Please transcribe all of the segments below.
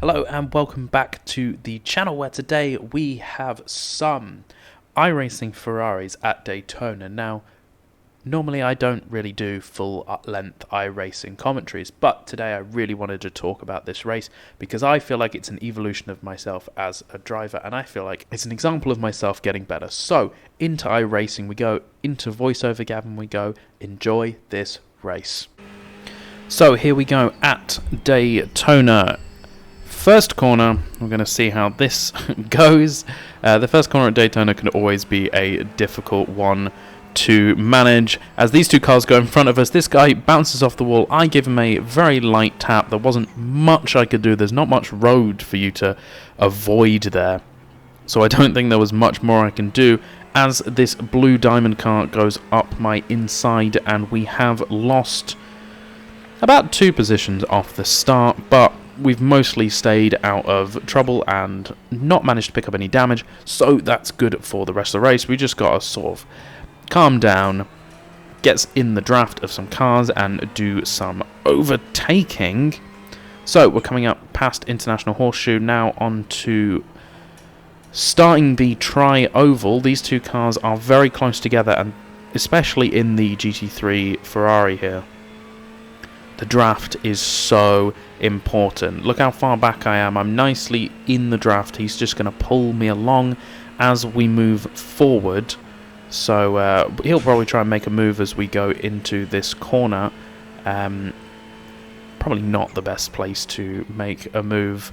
Hello and welcome back to the channel where today we have some iRacing Ferraris at Daytona. Now, normally I don't really do full length iRacing commentaries, but today I really wanted to talk about this race because I feel like it's an evolution of myself as a driver and I feel like it's an example of myself getting better. So, into iRacing we go, into voiceover Gavin we go, enjoy this race. So here we go at Daytona. First corner, we're going to see how this goes. The first corner at Daytona can always be a difficult one to manage. As these two cars go in front of us, this guy bounces off the wall. I give him a very light tap. There wasn't much I could do. There's not much road for you to avoid there. So I don't think there was much more I can do. As this blue diamond car goes up my inside, and we have lost about 2 positions off the start, but we've mostly stayed out of trouble and not managed to pick up any damage, so that's good for the rest of the race. We just got to sort of calm down, get in the draft of some cars and do some overtaking. So we're coming up past International Horseshoe, now on to starting the tri-oval. These two cars are very close together, and especially in the GT3 Ferrari here. The draft is so important. Look how far back I am. I'm nicely in the draft. He's just going to pull me along as we move forward. So he'll probably try and make a move as we go into this corner. Probably not the best place to make a move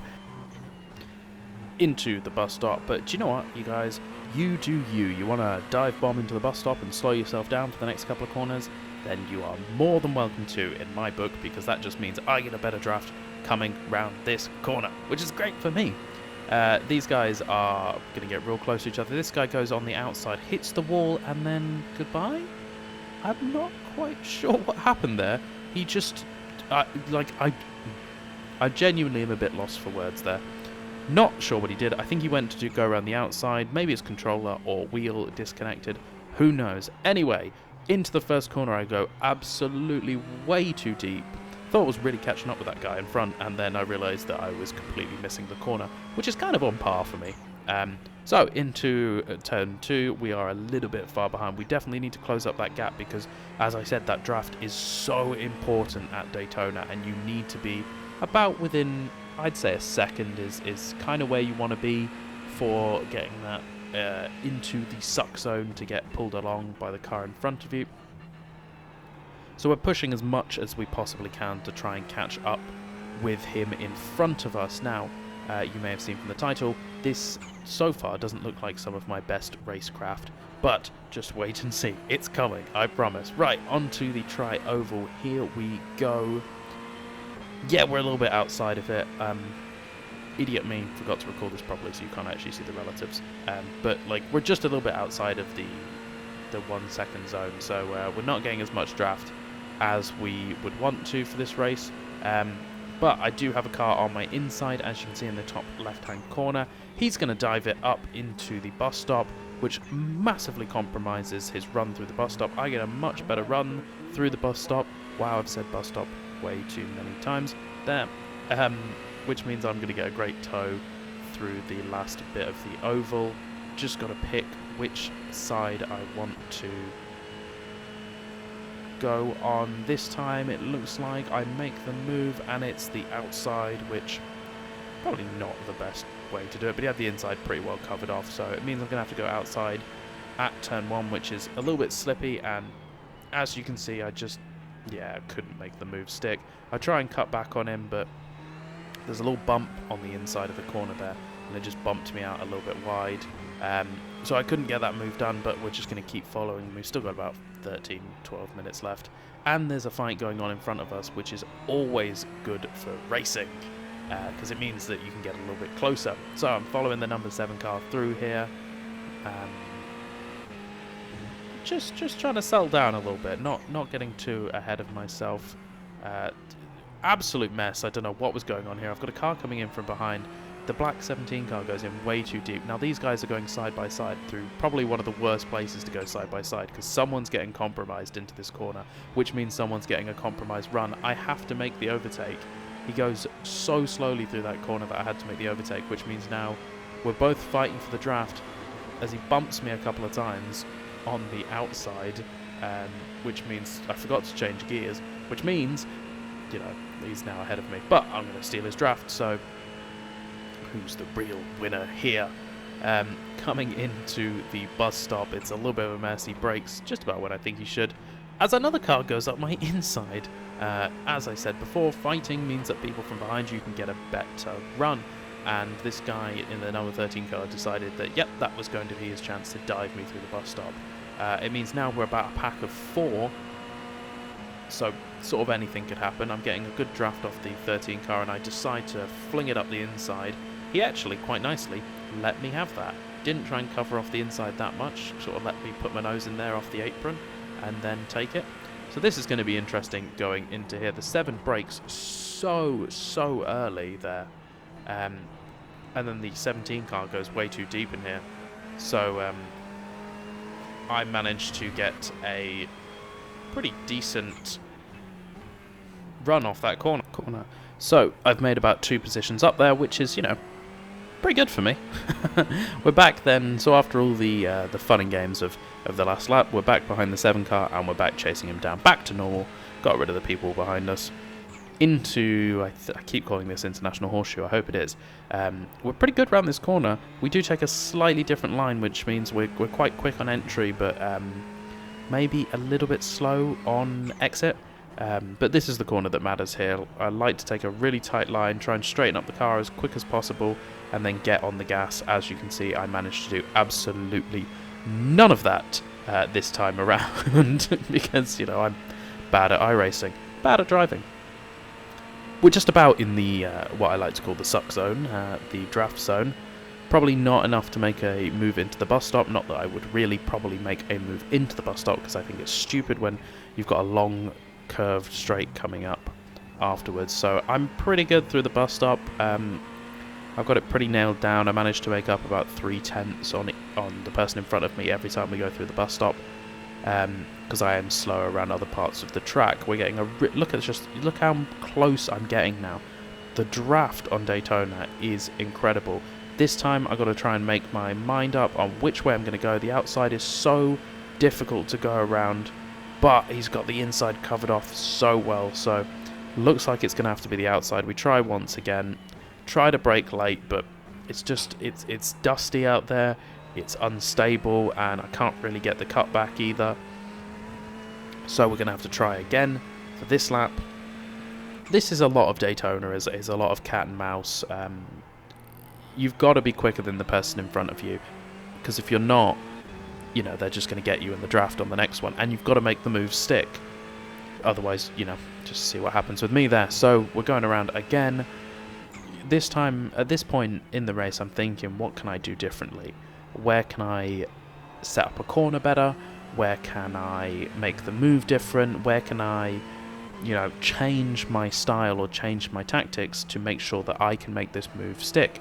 into the bus stop. But do you know what, you guys? You do you. You want to dive bomb into the bus stop and slow yourself down for the next couple of corners? Then you are more than welcome to in my book, because that just means I get a better draft coming round this corner, which is great for me. These guys are going to get real close to each other. This guy goes on the outside, hits the wall, and then goodbye? I'm not quite sure what happened there. He just... I genuinely am a bit lost for words there. Not sure what he did. I think he went to go around the outside. Maybe his controller or wheel disconnected. Who knows? Anyway, into the first corner I go, absolutely way too deep. Thought I was really catching up with that guy in front, and then I realised that I was completely missing the corner, which is kind of on par for me. So into turn 2, we are a little bit far behind. We definitely need to close up that gap because, as I said, that draft is so important at Daytona, and you need to be about within, I'd say a second is kind of where you want to be for getting that into the suck zone to get pulled along by the car in front of you. So we're pushing as much as we possibly can to try and catch up with him in front of us. Now, you may have seen from the title, this so far doesn't look like some of my best racecraft, but just wait and see. It's coming, I promise. Right, onto the tri-oval. Here we go. Yeah, we're a little bit outside of it. Idiot me, forgot to record this properly so you can't actually see the relatives. But like, we're just a little bit outside of the 1 second zone, so we're not getting as much draft as we would want to for this race. But I do have a car on my inside, as you can see in the top left-hand corner. He's going to dive it up into the bus stop, which massively compromises his run through the bus stop. I get a much better run through the bus stop. Wow, I've said bus stop way too many times there. Which means I'm going to get a great tow through the last bit of the oval. Just got to pick which side I want to go on. This time it looks like I make the move and it's the outside, which probably not the best way to do it, but he had the inside pretty well covered off, so it means I'm going to have to go outside at turn 1, which is a little bit slippy, and as you can see I just, couldn't make the move stick. I try and cut back on him, but there's a little bump on the inside of the corner there, and it just bumped me out a little bit wide. So I couldn't get that move done, but we're just going to keep following. We've still got about 13, 12 minutes left. And there's a fight going on in front of us, which is always good for racing, because it means that you can get a little bit closer. So I'm following the number 7 car through here. Just trying to settle down a little bit, not getting too ahead of myself. Absolute mess. I don't know what was going on here. I've got a car coming in from behind. The black 17 car goes in way too deep. Now these guys are going side by side through probably one of the worst places to go side by side, because someone's getting compromised into this corner, which means someone's getting a compromised run. I have to make the overtake, he goes so slowly through that corner that I had to make the overtake, which means now we're both fighting for the draft as he bumps me a couple of times on the outside, which means I forgot to change gears, which means, you know, he's now ahead of me. But I'm going to steal his draft, so who's the real winner here? Coming into the bus stop, it's a little bit of a mess. He brakes just about when I think he should, as another car goes up my inside. As I said before, fighting means that people from behind you can get a better run, and this guy in the number 13 car decided that, yep, that was going to be his chance to dive me through the bus stop. It means now we're about a pack of 4, so sort of anything could happen. I'm getting a good draft off the 13 car, and I decide to fling it up the inside. He actually, quite nicely, let me have that. Didn't try and cover off the inside that much, sort of let me put my nose in there off the apron, and then take it. So this is going to be interesting going into here. The 7 brakes so early there. And then the 17 car goes way too deep in here. So I managed to get a pretty decent run off that corner. So I've made about 2 positions up there, which is, you know, pretty good for me. We're back then, so after all the fun and games of the last lap, we're back behind the 7 car, and we're back chasing him down, back to normal, got rid of the people behind us, into, I keep calling this International Horseshoe, I hope it is. We're pretty good around this corner. We do take a slightly different line, which means we're quite quick on entry, but maybe a little bit slow on exit. But this is the corner that matters here. I like to take a really tight line, try and straighten up the car as quick as possible, and then get on the gas. As you can see, I managed to do absolutely none of that this time around because, you know, I'm bad at iRacing, bad at driving. We're just about in the what I like to call the suck zone, the draft zone. Probably not enough to make a move into the bus stop. Not that I would really probably make a move into the bus stop, because I think it's stupid when you've got a long curved straight coming up afterwards. So I'm pretty good through the bus stop. I've got it pretty nailed down. I managed to make up about 3/10 on the person in front of me every time we go through the bus stop, because I am slower around other parts of the track. We're getting a look how close I'm getting now. The draft on Daytona is incredible. This time I've got to try and make my mind up on which way I'm going to go. The outside is so difficult to go around, but he's got the inside covered off so well, so looks like it's going to have to be the outside. We try once again, try to brake late, but it's just, it's dusty out there, it's unstable, and I can't really get the cut back either. So we're going to have to try again for this lap. This is a lot of Daytona, is a lot of cat and mouse. You've got to be quicker than the person in front of you, because if you're not, you know, they're just going to get you in the draft on the next one, and you've got to make the move stick. Otherwise, you know, just see what happens with me there. So we're going around again. This time, at this point in the race, I'm thinking, what can I do differently? Where can I set up a corner better? Where can I make the move different? Where can I, you know, change my style or change my tactics to make sure that I can make this move stick?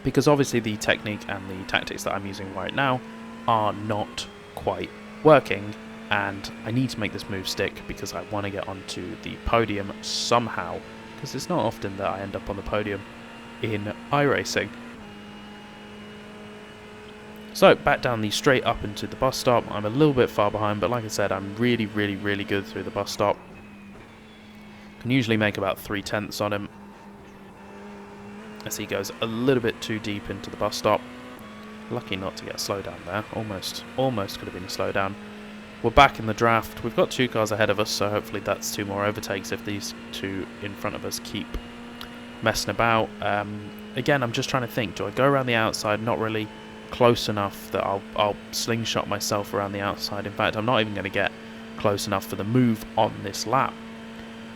Because obviously the technique and the tactics that I'm using right now are not quite working, and I need to make this move stick because I want to get onto the podium somehow, because it's not often that I end up on the podium in iRacing. So back down the straight up into the bus stop. I'm a little bit far behind, but like I said, I'm really good through the bus stop. Can usually make about 3/10 on him, as he goes a little bit too deep into the bus stop. Lucky not to get a slowdown there. Almost could have been a slowdown. We're back in the draft. We've got 2 cars ahead of us, so hopefully that's 2 more overtakes if these 2 in front of us keep messing about. Again, I'm just trying to think, do I go around the outside? Not really close enough that I'll slingshot myself around the outside. In fact, I'm not even going to get close enough for the move on this lap.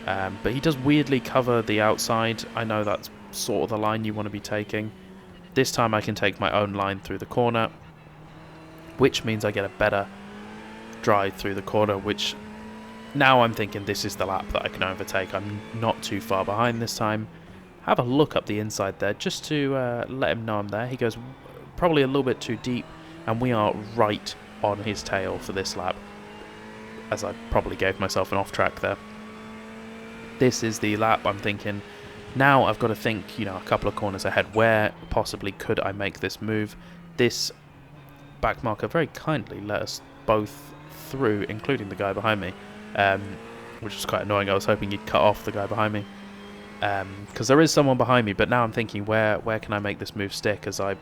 But he does weirdly cover the outside. I know that's sort of the line you want to be taking. This time I can take my own line through the corner, which means I get a better drive through the corner, which now I'm thinking this is the lap that I can overtake. I'm not too far behind this time. Have a look up the inside there just to let him know I'm there. He goes probably a little bit too deep, and we are right on his tail for this lap, as I probably gave myself an off track there. this is the lap. I'm thinking, now I've got to think, you know, a couple of corners ahead. Where possibly could I make this move? This back marker very kindly let us both through, including the guy behind me, which was quite annoying. I was hoping he'd cut off the guy behind me, because there is someone behind me. But now I'm thinking, where can I make this move stick, as I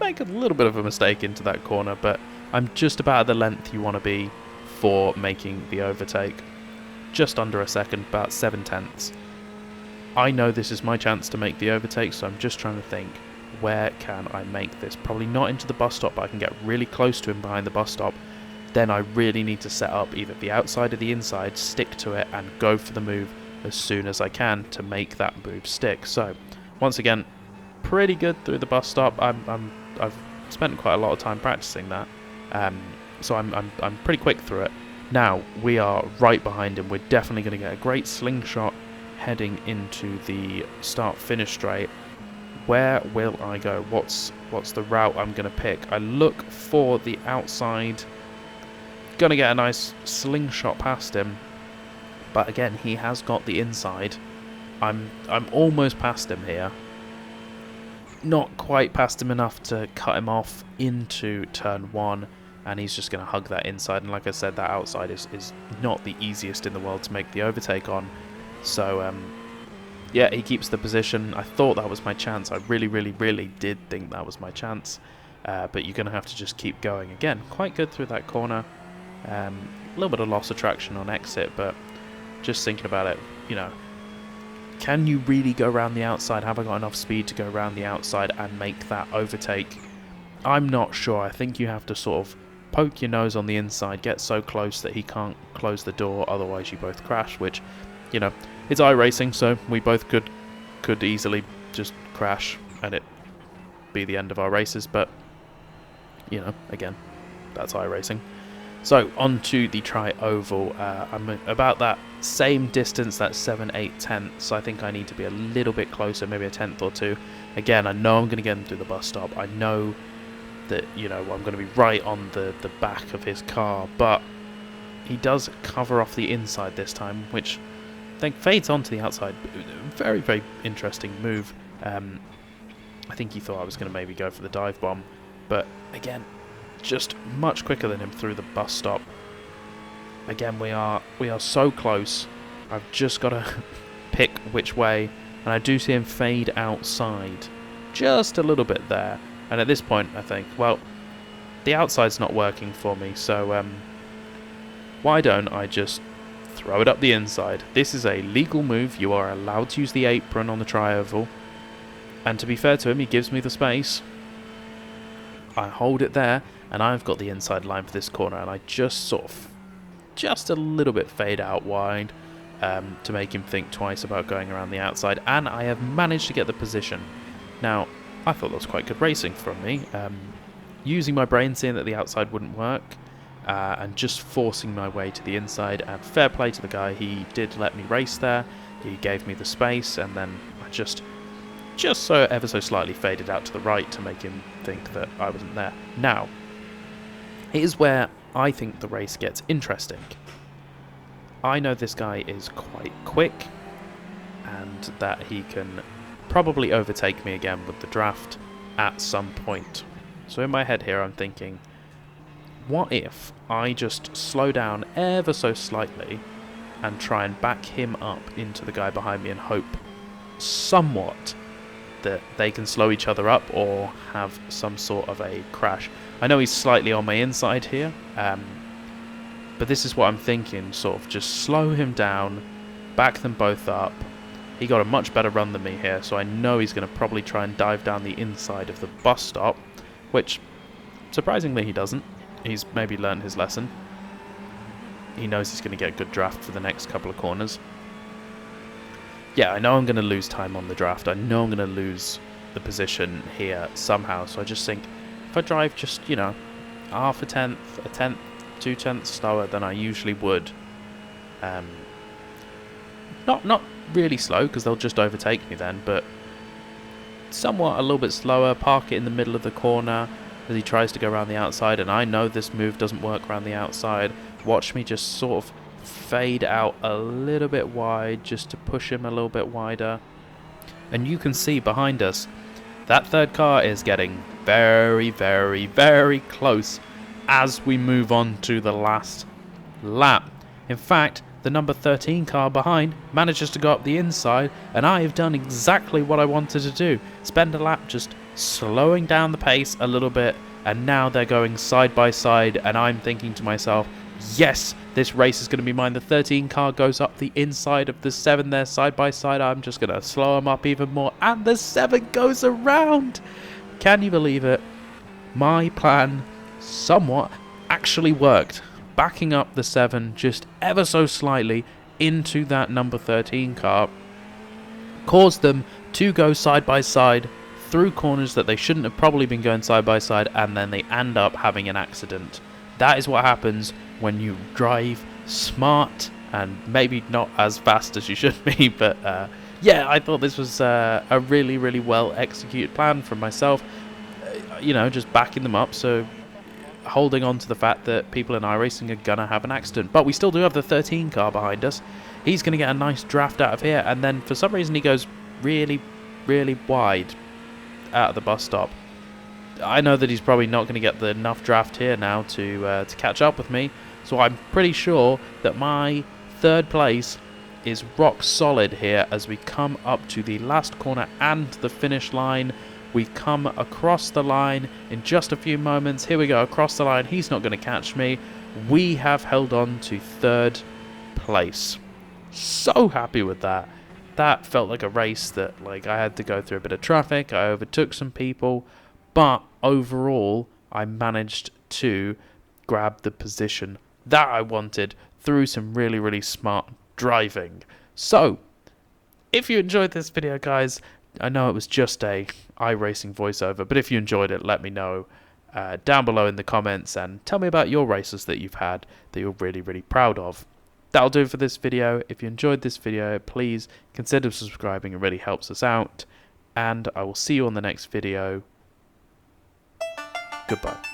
make a little bit of a mistake into that corner. But I'm just about at the length you want to be for making the overtake. Just under a second, about 7/10. I know this is my chance to make the overtake, so I'm just trying to think, where can I make this? Probably not into the bus stop, but I can get really close to him behind the bus stop. Then I really need to set up either the outside or the inside, stick to it, and go for the move as soon as I can to make that move stick. So, once again, pretty good through the bus stop. I've spent quite a lot of time practicing that, so I'm pretty quick through it. Now we are right behind him. We're definitely going to get a great slingshot heading into the start-finish straight. Where will I go? What's the route I'm going to pick? I look for the outside. Going to get a nice slingshot past him, but again, he has got the inside. I'm almost past him here. Not quite past him enough to cut him off into turn 1, and he's just going to hug that inside. And like I said, that outside is not the easiest in the world to make the overtake on. So yeah, he keeps the position. I thought that was my chance. I really did think that was my chance. But you're going to have to just keep going. Again, quite good through that corner. A little bit of loss of traction on exit, but just thinking about it, you know, can you really go around the outside? Have I got enough speed to go around the outside and make that overtake? I'm not sure. I think you have to sort of poke your nose on the inside, get so close that he can't close the door, otherwise you both crash, which, you know, it's iRacing, so we both could easily just crash and it be the end of our races, but, you know, again, that's iRacing. So, on to the tri-oval. I'm about that same distance, that 7/8 tenths. I think I need to be a little bit closer, maybe a tenth or two. Again, I know I'm going to get him through the bus stop. I know that, you know, I'm going to be right on the back of his car, but he does cover off the inside this time, which I think fades onto the outside. Very interesting move. I think he thought I was going to maybe go for the dive bomb, but again, just much quicker than him through the bus stop. Again, we are so close. I've just got to pick which way, and I do see him fade outside just a little bit there. And at this point, I think, well, the outside's not working for me, so why don't I just throw it up the inside? This is a legal move. You are allowed to use the apron on the tri-oval. And to be fair to him, he gives me the space. I hold it there, and I've got the inside line for this corner, and I just sort of, just a little bit fade out wide to make him think twice about going around the outside, and I have managed to get the position. Now, I thought that was quite good racing from me, using my brain, seeing that the outside wouldn't work, and just forcing my way to the inside, and fair play to the guy, he did let me race there, he gave me the space, and then I just so ever so slightly faded out to the right to make him think that I wasn't there. Now, here's where I think the race gets interesting. I know this guy is quite quick, and that he can probably overtake me again with the draft at some point. So in my head here, I'm thinking, what if I just slow down ever so slightly and try and back him up into the guy behind me and hope somewhat that they can slow each other up or have some sort of a crash. I know he's slightly on my inside here, but this is what I'm thinking, sort of just slow him down, back them both up. He got a much better run than me here, so I know he's going to probably try and dive down the inside of the bus stop, which surprisingly he doesn't. He's maybe learned his lesson. He knows he's going to get a good draft for the next couple of corners. Yeah, I know I'm going to lose time on the draft. I know I'm going to lose the position here somehow. So I just think, if I drive just, you know, half a tenth, 2 tenths slower than I usually would. Not really slow, because they'll just overtake me then, but somewhat a little bit slower, park it in the middle of the corner as he tries to go around the outside, and I know this move doesn't work around the outside. Watch me just sort of fade out a little bit wide just to push him a little bit wider. And you can see behind us, that third car is getting very, very, very close as we move on to the last lap. In fact, the number 13 car behind manages to go up the inside, and I have done exactly what I wanted to do. Spend a lap just slowing down the pace a little bit, and now they're going side by side, and I'm thinking to myself, yes, this race is going to be mine. The 13 car goes up the inside of the 7 there side by side. I'm just going to slow them up even more, and the 7 goes around. Can you believe it? My plan somewhat actually worked. Backing up the 7 just ever so slightly into that number 13 car caused them to go side by side through corners that they shouldn't have probably been going side by side, and then they end up having an accident. That is what happens when you drive smart and maybe not as fast as you should be, but yeah, I thought this was a really, really well executed plan from myself. You know, just backing them up, so holding on to the fact that people in iRacing are gonna have an accident. But we still do have the 13 car behind us. He's gonna get a nice draft out of here, and then for some reason he goes really, really wide out of the bus stop. I know that he's probably not going to get enough draft here now to catch up with me, so I'm pretty sure that my third place is rock solid here as we come up to the last corner and the finish line. We come across the line in just a few moments. Here we go, across the line. He's not going to catch me. We have held on to third place. So happy with that. That felt like a race that I had to go through a bit of traffic. I overtook some people, but overall I managed to grab the position that I wanted through some really, really smart driving. So if you enjoyed this video, guys, I know it was just a iRacing voiceover, but if you enjoyed it, let me know down below in the comments, and tell me about your races that you've had that you're really, really proud of. That'll do for this video. If you enjoyed this video, please consider subscribing. It really helps us out. And I will see you on the next video. Goodbye.